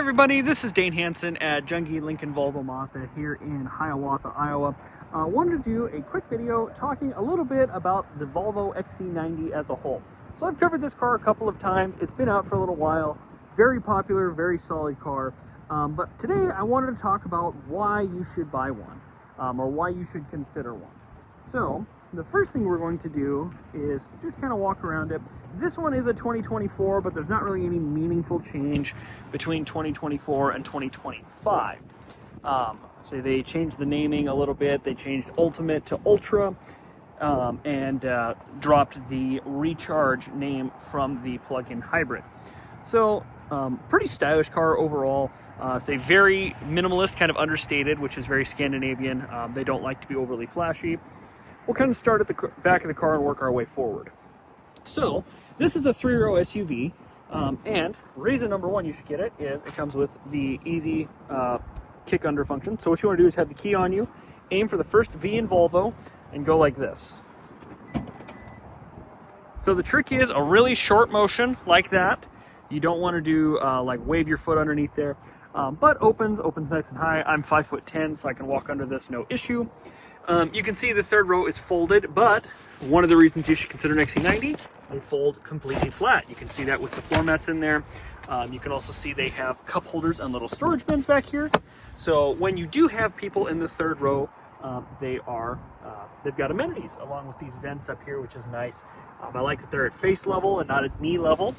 everybody, this is Dane Hansen at Junkie Lincoln Volvo Mazda here in Hiawatha, Iowa. Wanted to do a quick video talking a little bit about the Volvo XC90 as a whole. So I've covered this car a couple of times. It's been out for a little while. Very popular, very solid car. But today I wanted to talk about why you should buy one, or why you should consider one. So the first thing we're going to do is just kind of walk around it. This one is a 2024, but there's not really any meaningful change between 2024 and 2025. So they changed the naming a little bit. They changed Ultimate to Ultra, and dropped the Recharge name from the plug-in hybrid. So pretty stylish car overall. Say very minimalist, kind of understated, which is very Scandinavian. They don't like to be overly flashy. We'll kind of start at the back of the car and work our way forward. So this is a 3-row SUV, and reason number one you should get it is it comes with the easy kick under function. So what you want to do is have the key on you, aim for the first V in Volvo, and go like this. So the trick is a really short motion like that. You don't want to do like wave your foot underneath there, but opens nice and high. I'm 5'10", so I can walk under this no issue. You can see the third row is folded, but one of the reasons you should consider an XC90, they fold completely flat. You can see that with the floor mats in there. You can also see they have cup holders and little storage bins back here. So when you do have people in the third row, they've got amenities along with these vents up here, which is nice. I like that they're at face level and not at knee level.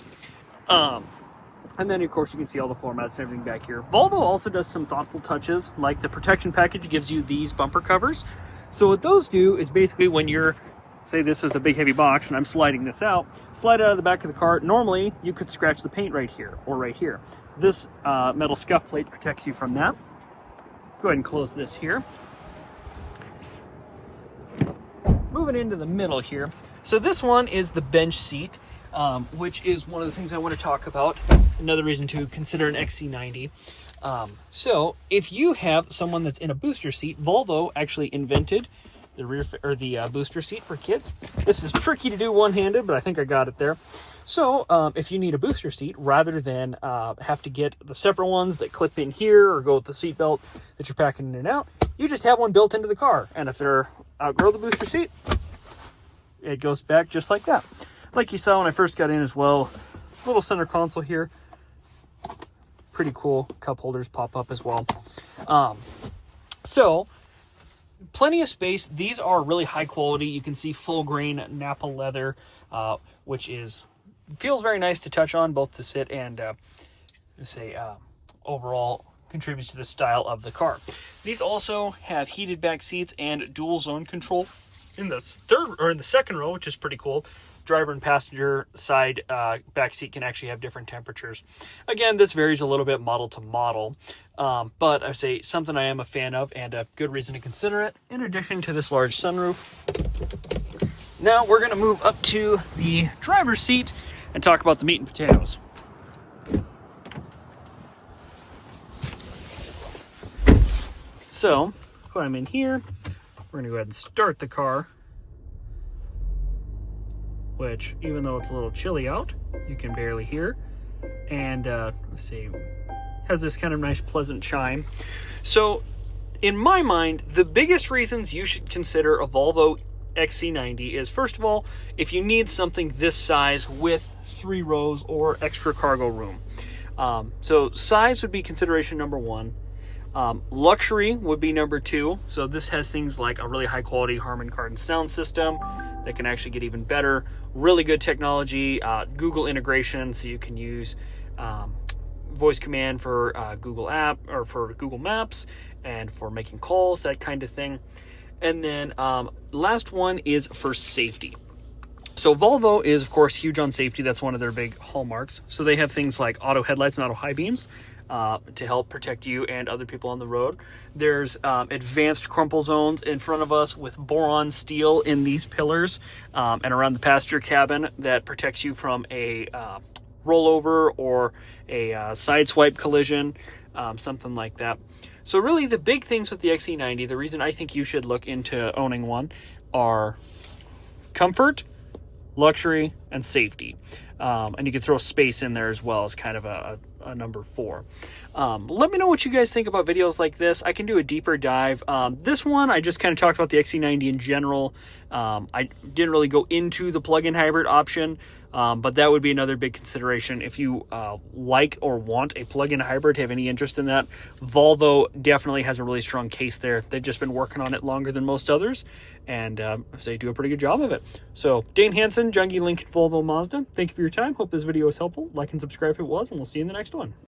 And then, of course, you can see all the floor mats and everything back here. Volvo also does some thoughtful touches, like the protection package gives you these bumper covers. So what those do is basically when you're, say this is a big heavy box and I'm sliding this out, slide it out of the back of the car. Normally, you could scratch the paint right here or right here. This metal scuff plate protects you from that. Go ahead and close this here. Moving into the middle here. So this one is the bench seat, which is one of the things I want to talk about. Another reason to consider an XC90. So if you have someone that's in a booster seat, Volvo actually invented the booster seat for kids. This is tricky to do one-handed, but I think I got it there. So if you need a booster seat, rather than have to get the separate ones that clip in here or go with the seat belt that you're packing in and out, you just have one built into the car. And if they're outgrow the booster seat, it goes back just like that. Like you saw when I first got in as well, little center console here. Pretty cool. Cup holders pop up as well. So plenty of space. These are really high quality. You can see full grain Napa leather, which feels very nice to touch on, both to sit and overall contributes to the style of the car. These also have heated back seats and dual zone control in the second row, which is pretty cool. Driver and passenger side back seat can actually have different temperatures. Again, this varies a little bit model to model, but I say something I am a fan of and a good reason to consider it, in addition to this large sunroof. Now we're going to move up to the driver's seat and talk about the meat and potatoes. So, climb in here. We're going to go ahead and start the car, which, even though it's a little chilly out, you can barely hear. And let's see, has this kind of nice pleasant chime. So in my mind, the biggest reasons you should consider a Volvo XC90 is, first of all, if you need something this size with 3 rows or extra cargo room. So size would be consideration number one. Luxury would be number two. So this has things like a really high quality Harman Kardon sound system that can actually get even better. Really good technology, Google integration, so you can use voice command for Google app or for Google Maps and for making calls, that kind of thing. And then last one is for safety. So Volvo is, of course, huge on safety. That's one of their big hallmarks. So they have things like auto headlights and auto high beams to help protect you and other people on the road. There's advanced crumple zones in front of us with boron steel in these pillars and around the passenger cabin that protects you from a rollover or a side swipe collision, something like that. So really the big things with the XC90, the reason I think you should look into owning one, are comfort, luxury, and safety. And you can throw space in there as well as kind of a number 4. Let me know what you guys think about videos like this. I can do a deeper dive. This one, I just kind of talked about the XC90 in general. I didn't really go into the plug-in hybrid option, but that would be another big consideration if you like or want a plug-in hybrid, have any interest in that. Volvo definitely has a really strong case there. They've just been working on it longer than most others, and they do a pretty good job of it. So Dane Hansen, Jungie Lincoln Volvo Mazda, thank you for your time. Hope this video was helpful. Like and subscribe if it was, and we'll see you in the next one.